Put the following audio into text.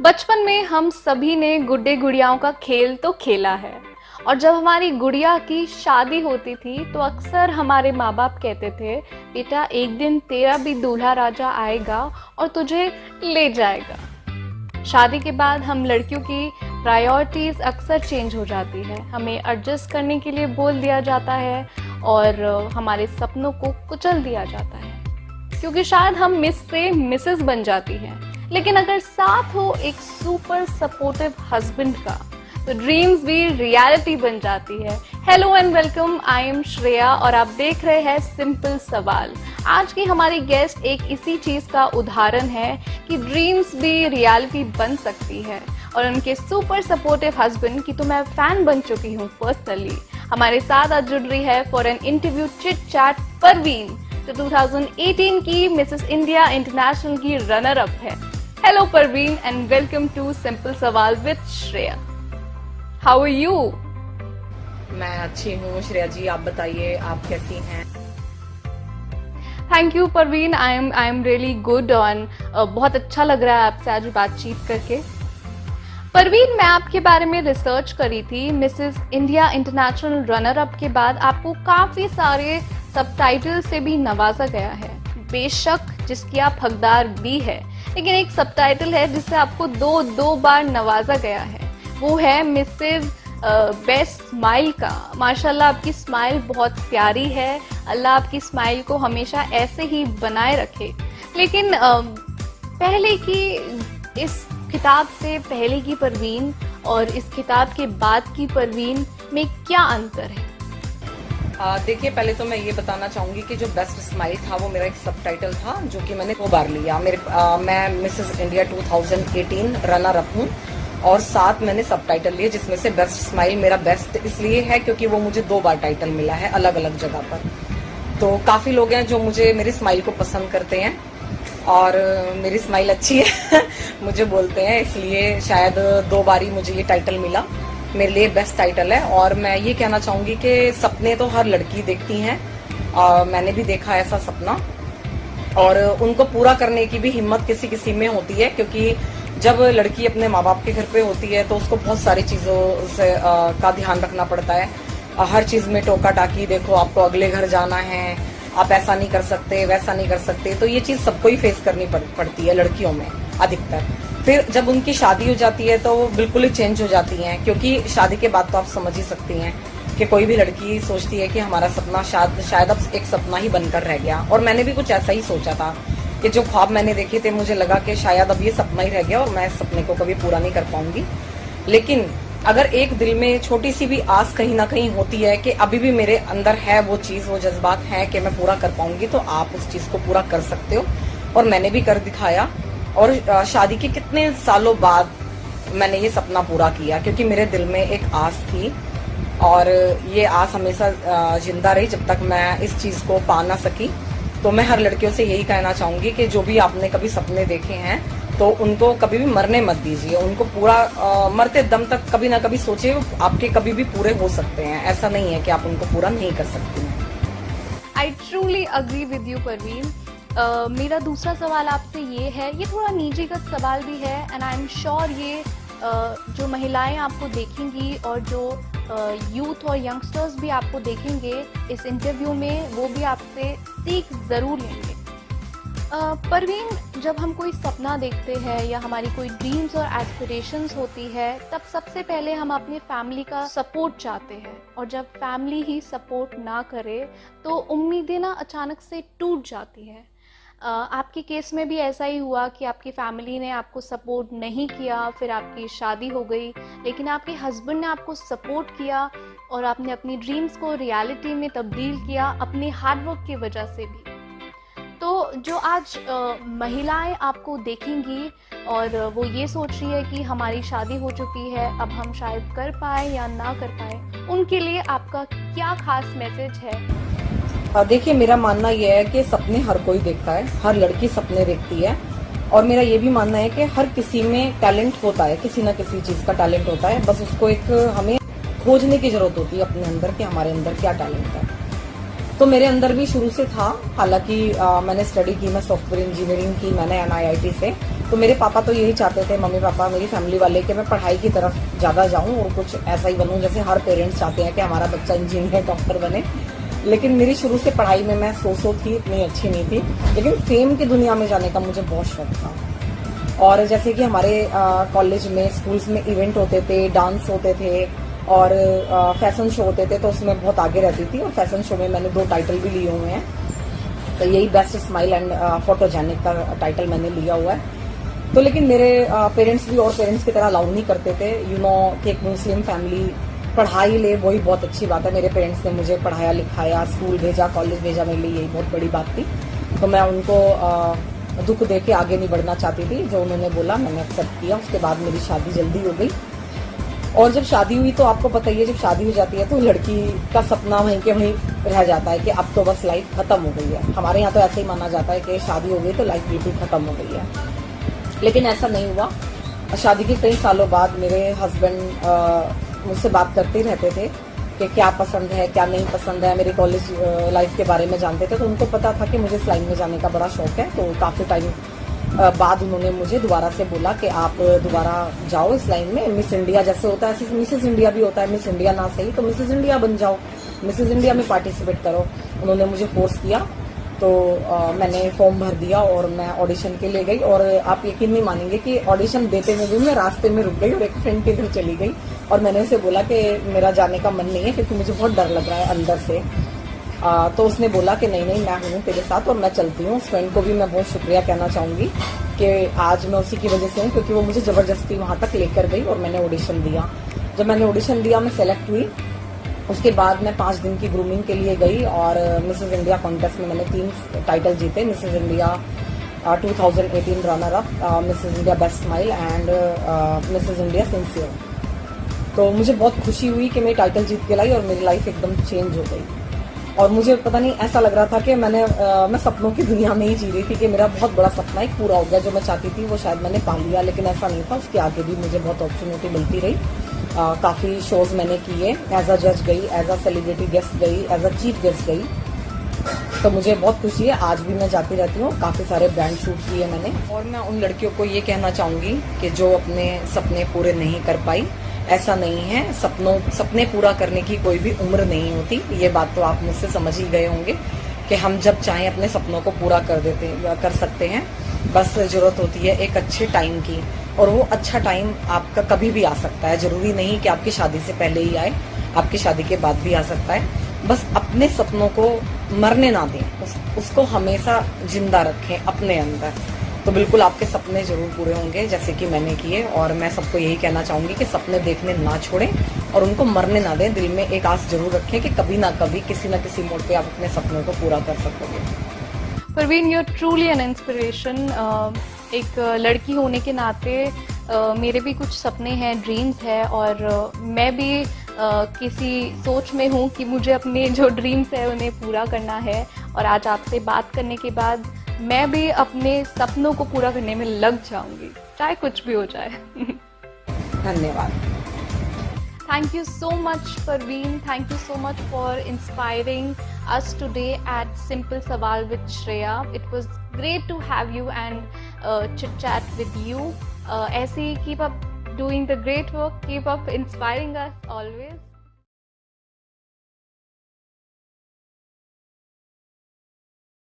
बचपन में हम सभी ने गुड्डे गुड़ियाओं का खेल तो खेला है और जब हमारी गुड़िया की शादी होती थी तो अक्सर हमारे माँ बाप कहते थे, बेटा एक दिन तेरा भी दूल्हा राजा आएगा और तुझे ले जाएगा। शादी के बाद हम लड़कियों की प्रायोरिटीज अक्सर चेंज हो जाती है, हमें एडजस्ट करने के लिए बोल दिया जाता है और हमारे सपनों को कुचल दिया जाता है, क्योंकि शायद हम मिस से मिसेस बन जाती हैं। लेकिन अगर साथ हो एक सुपर सपोर्टिव हस्बैंड का तो ड्रीम्स भी रियलिटी बन जाती है। Hello and welcome, I am Shreya और आप देख रहे हैं सिंपल सवाल। आज की हमारी गेस्ट एक इसी चीज का उदाहरण है कि ड्रीम्स भी रियलिटी बन सकती है और उनके सुपर सपोर्टिव हस्बैंड की तो मैं फैन बन चुकी हूँ पर्सनली। हमारे साथ आज जुड़ रही है for an interview chit chat Parveen, जो 2018 की मिसेस इंडिया इंटरनेशनल की रनर अप है। Hello Parveen and welcome to simple सवाल with Shreya. How are you? मैं अच्छी हूँ श्रेया जी, आप बताइए आप कैसी हैं? Thank you Parveen, I am really good on. बहुत अच्छा लग रहा है आपसे आज बातचीत करके। परवीन, मैं आपके बारे में रिसर्च करी थी। Mrs India international runner up के बाद आपको काफी सारे सबटाइटल से भी नवाजा गया है। बेशक जिसकी आप हकदार भी है, लेकिन एक सबटाइटल है जिससे आपको दो बार नवाजा गया है, वो है मिसेस बेस्ट स्माइल का। माशाल्लाह आपकी स्माइल बहुत प्यारी है, अल्लाह आपकी स्माइल को हमेशा ऐसे ही बनाए रखे। लेकिन पहले की इस किताब से पहले की परवीन और इस किताब के बाद की परवीन में क्या अंतर है? देखिए, पहले तो मैं ये बताना चाहूंगी कि जो बेस्ट स्माइल था वो मेरा एक सबटाइटल था जो कि मैंने 2 बार लिया। मैं मिसेस इंडिया 2018 रनर अप हूँ और साथ मैंने सबटाइटल लिए, जिसमें से बेस्ट स्माइल मेरा बेस्ट इसलिए है क्योंकि वो मुझे 2 बार टाइटल मिला है अलग अलग जगह पर। तो काफी लोग हैं जो मुझे मेरी स्माइल को पसंद करते हैं और मेरी स्माइल अच्छी है मुझे बोलते हैं, इसलिए शायद 2 बार ही मुझे ये टाइटल मिला। मेरे लिए बेस्ट टाइटल है। और मैं ये कहना चाहूंगी कि सपने तो हर लड़की देखती हैं और मैंने भी देखा ऐसा सपना, और उनको पूरा करने की भी हिम्मत किसी किसी में होती है, क्योंकि जब लड़की अपने माँ बाप के घर पे होती है तो उसको बहुत सारी चीजों से का ध्यान रखना पड़ता है। हर चीज में टोका टाकी, देखो आपको अगले घर जाना है, आप ऐसा नहीं कर सकते, वैसा नहीं कर सकते। तो ये चीज सबको ही फेस करनी पड़ती है लड़कियों में अधिकतर। फिर जब उनकी शादी हो जाती है तो वो बिल्कुल ही चेंज हो जाती हैं, क्योंकि शादी के बाद तो आप समझ ही सकती हैं कि कोई भी लड़की सोचती है कि हमारा सपना शायद अब एक सपना ही बनकर रह गया। और मैंने भी कुछ ऐसा ही सोचा था कि जो ख्वाब मैंने देखे थे मुझे लगा कि शायद अब ये सपना ही रह गया और मैं इस सपने को कभी पूरा नहीं कर पाऊंगी। लेकिन अगर एक दिल में छोटी सी भी आस कहीं ना कहीं होती है कि अभी भी मेरे अंदर है वो चीज, वो जज्बात है कि मैं पूरा कर पाऊंगी, तो आप उस चीज को पूरा कर सकते हो। और मैंने भी कर दिखाया। और शादी के कितने सालों बाद मैंने ये सपना पूरा किया, क्योंकि मेरे दिल में एक आस थी और ये आस हमेशा जिंदा रही जब तक मैं इस चीज को पा ना सकी। तो मैं हर लड़कियों से यही कहना चाहूंगी कि जो भी आपने कभी सपने देखे हैं तो उनको कभी भी मरने मत दीजिए, उनको पूरा मरते दम तक कभी ना कभी सोचिए, आपके कभी भी पूरे हो सकते हैं। ऐसा नहीं है कि आप उनको पूरा नहीं कर सकती हैं। I truly agree with you Parveen. मेरा दूसरा सवाल आपसे ये है, ये थोड़ा निजीगत सवाल भी है एंड आई एम श्योर ये जो महिलाएं आपको देखेंगी और जो यूथ और यंगस्टर्स भी आपको देखेंगे इस इंटरव्यू में, वो भी आपसे सीख ज़रूर लेंगे। परवीन, जब हम कोई सपना देखते हैं या हमारी कोई ड्रीम्स और एस्पिरेशंस होती है, तब सबसे पहले हम अपनी फैमिली का सपोर्ट चाहते हैं, और जब फैमिली ही सपोर्ट ना करे तो उम्मीदें ना अचानक से टूट जाती हैं। आपके केस में भी ऐसा ही हुआ कि आपकी फैमिली ने आपको सपोर्ट नहीं किया, फिर आपकी शादी हो गई, लेकिन आपके हस्बैंड ने आपको सपोर्ट किया और आपने अपनी ड्रीम्स को रियलिटी में तब्दील किया अपने हार्डवर्क की वजह से भी। तो जो आज महिलाएं आपको देखेंगी और वो ये सोच रही है कि हमारी शादी हो चुकी है, अब हम शायद कर पाए या ना कर पाए, उनके लिए आपका क्या खास मैसेज है? देखिए, मेरा मानना यह है कि सपने हर कोई देखता है, हर लड़की सपने देखती है। और मेरा ये भी मानना है कि हर किसी में टैलेंट होता है, किसी न किसी चीज का टैलेंट होता है, बस उसको एक हमें खोजने की जरूरत होती है अपने अंदर कि हमारे अंदर क्या टैलेंट है। तो मेरे अंदर भी शुरू से था, हालांकि मैंने स्टडी की, मैं सॉफ्टवेयर इंजीनियरिंग की मैंने NIIT से, तो मेरे पापा तो यही चाहते थे, मम्मी पापा मेरी फैमिली वाले, कि मैं पढ़ाई की तरफ ज़्यादा जाऊँ और कुछ ऐसा ही बनूँ जैसे हर पेरेंट्स चाहते हैं कि हमारा बच्चा इंजीनियर डॉक्टर बने। लेकिन मेरी शुरू से पढ़ाई में मैं सो थी, इतनी अच्छी नहीं थी, लेकिन फेम की दुनिया में जाने का मुझे बहुत शौक था। और जैसे कि हमारे कॉलेज में, स्कूल्स में इवेंट होते थे, डांस होते थे और फैशन शो होते थे, तो उसमें बहुत आगे रहती थी और फैशन शो में मैंने 2 टाइटल भी लिए हुए हैं। तो यही बेस्ट स्माइल एंड फोटोजेनिक का टाइटल मैंने लिया हुआ है। तो लेकिन मेरे पेरेंट्स भी और पेरेंट्स की तरह अलाउ नहीं करते थे, कि एक मुस्लिम फैमिली पढ़ाई ले, वही बहुत अच्छी बात है। मेरे पेरेंट्स ने मुझे पढ़ाया लिखाया, स्कूल भेजा, कॉलेज भेजा, मेरे लिए यही बहुत बड़ी बात थी। तो मैं उनको दुख दे के आगे नहीं बढ़ना चाहती थी। जो उन्होंने बोला मैंने एक्सेप्ट किया। उसके बाद मेरी शादी जल्दी हो गई और जब शादी हुई तो आपको पता ही है, जब शादी हो जाती है तो लड़की का सपना वहीं के वहीं रह जाता है कि अब तो बस लाइफ खत्म हो गई है। हमारे यहाँ तो ऐसे ही माना जाता है कि शादी हो गई तो लाइफ बिल्कुल खत्म हो गई है, लेकिन ऐसा नहीं हुआ। शादी के कई सालों बाद मेरे हस्बैंड मुझसे बात करते ही रहते थे कि क्या पसंद है क्या नहीं पसंद है। मेरी कॉलेज लाइफ के बारे में जानते थे, तो उनको पता था कि मुझे इस लाइन में जाने का बड़ा शौक है। तो काफ़ी टाइम बाद उन्होंने मुझे दोबारा से बोला कि आप दोबारा जाओ इस लाइन में। मिस इंडिया जैसे होता है ऐसे मिसेस इंडिया भी होता है, मिस इंडिया ना सही तो मिसेस इंडिया बन जाओ, मिसेस इंडिया में पार्टिसिपेट करो। उन्होंने मुझे फोर्स किया, तो मैंने फॉर्म भर दिया और मैं ऑडिशन के लिए गई। और आप यकीन नहीं मानेंगे कि ऑडिशन देते हुए भी मैं रास्ते में रुक गई और एक फ्रेंड के घर चली गई और मैंने उसे बोला कि मेरा जाने का मन नहीं है क्योंकि मुझे बहुत डर लग रहा है अंदर से। तो उसने बोला कि नहीं मैं हूँ तेरे साथ और मैं चलती हूँ। उस फ्रेंड को भी मैं बहुत शुक्रिया कहना चाहूँगी कि आज मैं उसी की वजह से हूँ, क्योंकि वो मुझे ज़बरदस्ती वहाँ तक लेकर गई और मैंने ऑडिशन दिया। जब मैंने ऑडिशन दिया मैं सेलेक्ट हुई। उसके बाद मैं 5 दिन की ग्रूमिंग के लिए गई और मिसेस इंडिया कॉन्टेस्ट में मैंने 3 टाइटल जीते। Mrs India 2018 runner up, Mrs India best smile and Mrs India sincere. तो मुझे बहुत खुशी हुई कि मैं टाइटल जीत के लाई और मेरी लाइफ एकदम चेंज हो गई। और मुझे पता नहीं ऐसा लग रहा था कि मैं सपनों की दुनिया में ही जी रही थी कि मेरा बहुत बड़ा सपना एक पूरा हो गया। जो मैं चाहती थी वो शायद मैंने पा लिया, लेकिन ऐसा नहीं था। उसके आगे भी मुझे बहुत अपॉर्चुनिटी मिलती रही। काफ़ी शोज मैंने किए, एज अ जज गई, एज अ सेलिब्रिटी गेस्ट गई, एज अ चीफ गेस्ट गई। तो मुझे बहुत खुशी है, आज भी मैं जाती रहती हूँ। काफ़ी सारे ब्रांड शूट किए मैंने। और मैं उन लड़कियों को ये कहना चाहूँगी कि जो अपने सपने पूरे नहीं कर पाई, ऐसा नहीं है। सपने पूरा करने की कोई भी उम्र नहीं होती। ये बात तो आप मुझसे समझ ही गए होंगे कि हम जब चाहें अपने सपनों को पूरा कर सकते हैं। बस ज़रूरत होती है एक अच्छे टाइम की, और वो अच्छा टाइम आपका कभी भी आ सकता है। जरूरी नहीं कि आपकी शादी से पहले ही आए, आपकी शादी के बाद भी आ सकता है। बस अपने सपनों को मरने ना दें, उसको हमेशा जिंदा रखें अपने अंदर, तो बिल्कुल आपके सपने जरूर पूरे होंगे जैसे कि मैंने किए। और मैं सबको यही कहना चाहूंगी कि सपने देखने ना छोड़ें और उनको मरने ना दें। दिल में एक आस जरूर रखें कि कभी ना कभी किसी ना किसी मोड़ पे आप अपने सपनों को पूरा कर सकोगे। Parveen, you are truly an inspiration. एक लड़की होने के नाते मेरे भी कुछ सपने हैं, ड्रीम्स है, और मैं भी किसी सोच में हूँ कि मुझे अपने जो ड्रीम्स है उन्हें पूरा करना है। और आज आपसे बात करने के बाद मैं भी अपने सपनों को पूरा करने में लग जाऊंगी, चाहे कुछ भी हो जाए। धन्यवाद। Thank you so much, Parveen. Thank you so much for inspiring us today at Simple Sawal with Shreya. It was great to have you and chit chat with you. ऐसे ही keep up doing the great work, keep up inspiring us always.